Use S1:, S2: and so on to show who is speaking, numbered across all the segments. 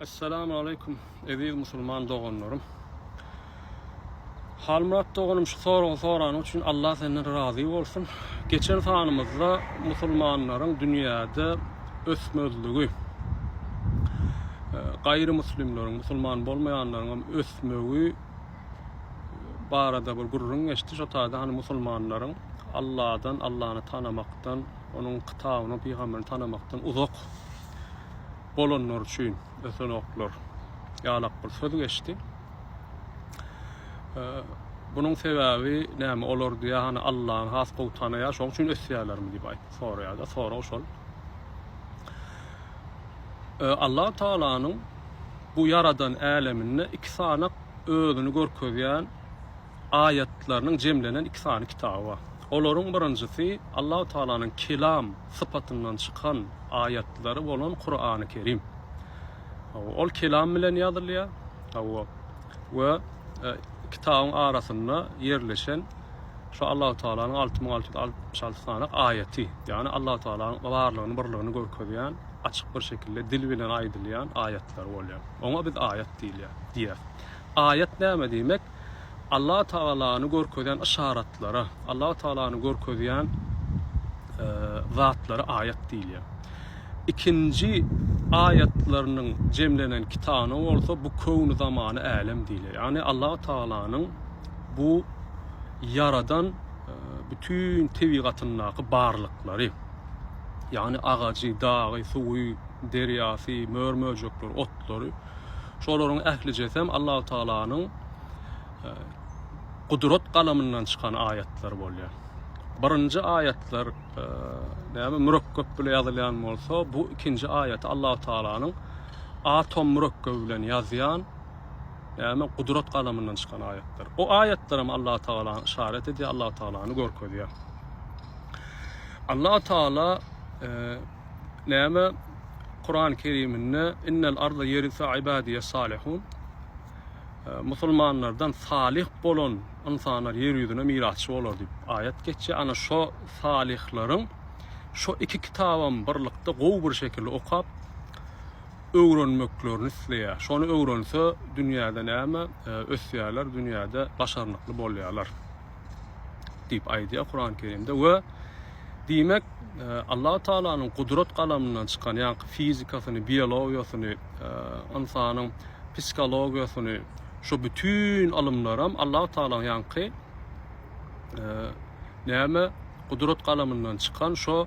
S1: Assalamu alaikum aziz musulman doğanlarım. Halmurat doğanım şu soran için Allah senden razı olsun. Geçen sanımızda musulmanların dünyada ösmözlüğü, gayrimüslimlerin, musulman bolmayanların ösmögü barada bir gurrun geçti. Şu taada hani musulmanların Allah'ını tanımaktan, onun kitabını, peygamberini tanımaktan uzak bolanlar üçün ösenoklar yalak bir söz geçti. Bunun sebebi näme olar diýe hani Allah'ın has gowtanyýar, şoň üçin ösýärlermi diýip aýtdy. Sonra oşol. Allah Taala'nın bu yaradan äleminde iki sany özüni görkezýän ayetlerinin jemlenen iki sany kitabı var. Olaryň birinjisi Allah Taala'nın kelam sıfatından çıkan ayetleri bolan Kur'an-ı Kerim. Ol kelam bilen ýazylýar. Ve kitabın arasında yerleşen şu Allah Taala'nın 6666 sany ayeti, yani Allah Taala'nın varlygyny, birligini görkezýän, açyk bir şekilde dil bilen aýdylýan ayetler bolýar. Oňa biz ayet diýär. Ayet näme diýmek? Allah Taala'nı görkezýän işaretleri, Allah Taala'nı görkezýän zatları ayet diýilýär. İkinci ayetlerinin cemlenen kitabı olsa bu kownu zamanı alem diýilýär. Yani Allah Taala'nın bu yaradan bütün tebigatynyňky barlyklary, yani ağacı, dağı, suwy, derýasy, mörmöjekler, otlary, şolaryň ähli jesem Allah Taala'nın kudret kalamından çıkan ayetler bolýar. Birinci ayetler näme mürekkep bilen ýazylýan bolsa, bu ikinci ayet Allah Taala'nın atom mürekkebi bilen ýazýan, näme kudret kalamından çıkan ayetler. O ayetlerim Allah Taala işaret edýär, Allah Taala'ny görkezýär. Allah Taala näme Kur'an-ı Keriminde innel arda yerisa ibadiye salihun, musulmanlardan salih bolan insanlar ýerüzüne mirasçy bolar diýip ayet geçýär. Ana şo salihlaryň şo iki kitabam birlikde gowy bir şekilde okap öwrenmeklerini isleýär. Şonu öwrense dünýäde näme ösýärler, dünýäde başarnykly bolýarlar diýip aýdýar Kur'an-ı Kerimde. We diýmek Allah Taala'nın kudret kalamından çıkan, yani fizikasyny, biologiýasyny, insanyň psikologiýasyny, şu bütün alımlarım Allah Taala'nın yankı näme kudret kalamından çıkan şu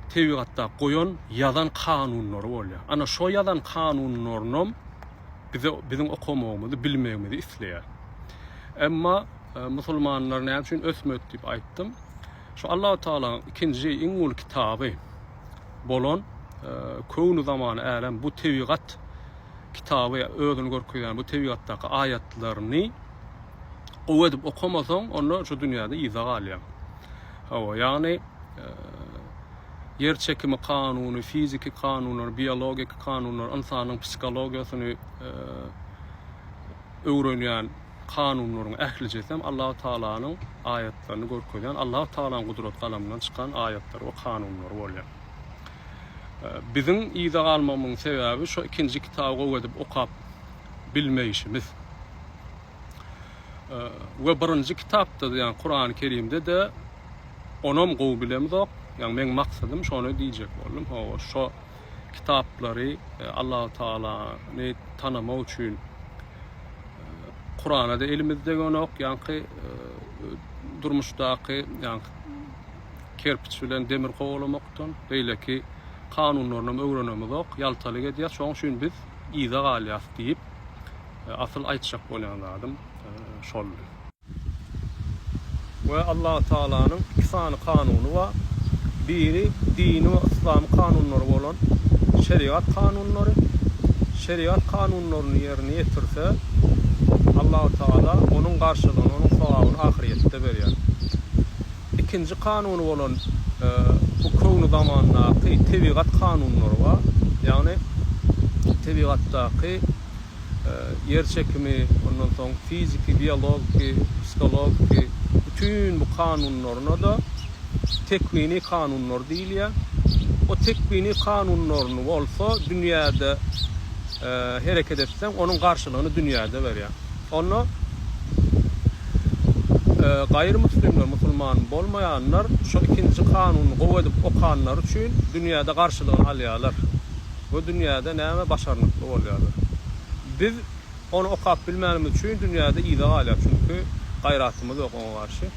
S1: tebigatda goýan ýazan kanunlary bolýar. Ana şu ýazan kanunlaryny bizim okumagymyzy, bilmegimizi isleýär. Emma musulmanlar näme üçin ösmek diýip aýtdym. Şu Allah Taala'nın ikinji iňul kitaby bolan kownu zamany alem bu tebigat kitabı özüni görkezýän bu tebigatdaky ayetlerini edip okamasaň onu şu dünýäde izah alýar. Yani yer çekimi kanuny, fiziki kanunlar, biologik kanunlar, insanyň psikologiýasyny öwrenýän kanunlaryň ähli jesem Allah Taala'nın ayetlerini görkezýän, Allah Taala'nın kudret kalamından çıkan ayetler we kanunlar bolýar. Bizim izah almamın sebebi şu ikinci kitabı edip okap bilmeyişimiz. Ve birinci kitapta da, yani Kur'an-ı Kerim'de de onam gowy bilemiz ok. Yani men maksadım şonu diýjek boldum. Şu kitapları Allah Taala'ny tanımak üçin Kur'an'a da elimizde gonok, yani durmuşdaky, yani kerpiç bilen demir gowlamakdan beýle ki kanunlaryny öwrenemiz ok, ýaltalyk edýär. Şoň üçin biz izah alýas diýip asyl aýtjak bolan adam şol. Ve Allah Taala'nın iki sany kanuny var. Biri dini we İslam kanunlary bolan şeriat kanunlary. Şeriat kanunlaryny ýerine ýetirse Allah Taala onun garşylygyny, onun sawabyny ahiretde berýär. İkinci kanuny bolan bu kownu zamanlaky tebigat kanunlary var. Yani tebigatdaky yer çekimi, ondan soň fiziki, biologik, psikologik bütün bu kanunlaryna da tekvini kanunlar diýilýär. O tekvini kanunlaryny bolsa dünýäde hareket etsen onun karşılığını dünyada berýär. Onu gayrimüslimler, musulman bolmayanlar şu ikinci kanuny gowy edip okanlar üçin dünyada karşılığını alýarlar. Bu dünyada näme başarnykly bolýarlar. Biz onu okap bilmänimiz üçin dünyada ýygy alýar, çünki gaýratymyz ýok ona garşy.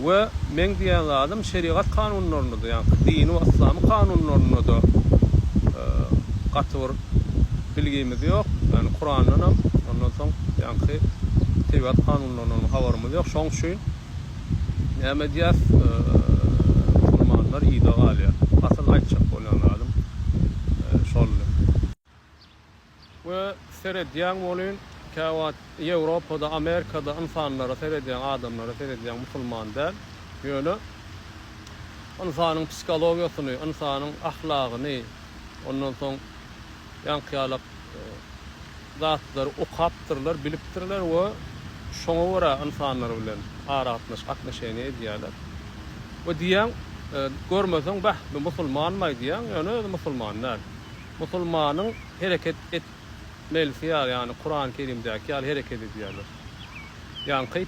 S1: Ve men diýen adam şeriat kanunlaryny da, ýani dini we İslam kanunlaryny da gatyr bilgimiz ýok. Ýani Kur'an'dan hem ondan soň ýani şeriat kanunlarynyň habarymyz ýok. Şoň üçin näme diýär musulmanlar ýygy alýar. Asal aýtjak bolan adam şol. Ve seredýän bolyn käwat Ýewropada, Amerikada insanlara seredýän adamlara seredýän musulman däl. Ýöne insanyň psikologiýasyny, insanyň ahlagyny, ondan soň ýankyýalyk zatlary okapdyrlar, bilipdirler we şoňa görä insanlar bilen atnaşyny edýärler. We diýen görmeseň bah, bu musulmanmy diýen, ýöne musulmanlar. Musulmanyň hereket etmelisi ýa, ýani Kur'an-ı Kerimdäki ýaly hereket edýärler. Ýani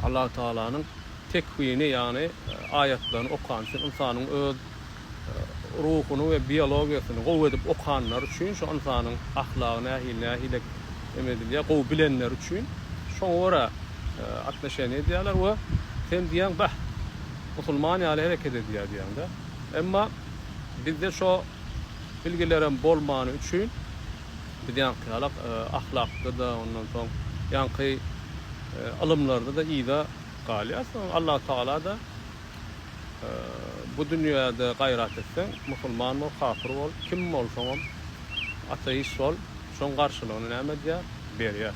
S1: Allah Taalanyň tekvini, ýani ayatlaryny okançy insanyň öz ruhuny we biologiýasyny gowy edip okanlar üçin, şu insanyň ahlagyny, ähli emedilýär, gowy bilenler üçin şoňa görä atnaşyny edýärler we sen diýen bah, musulman ýaly hereket edýär diýende. Emma bizde şo bilgilerim bolmany üçin biz ýanky ahlakda da, ondan soň ýanky alımlarda da ýygy galýar. Allah Taala da bu dünýäde gaýrat etsen, musulman bol, kafir bol, kim bolsaň ateist bol, şoň garşylygyny näme diýär? Berýär.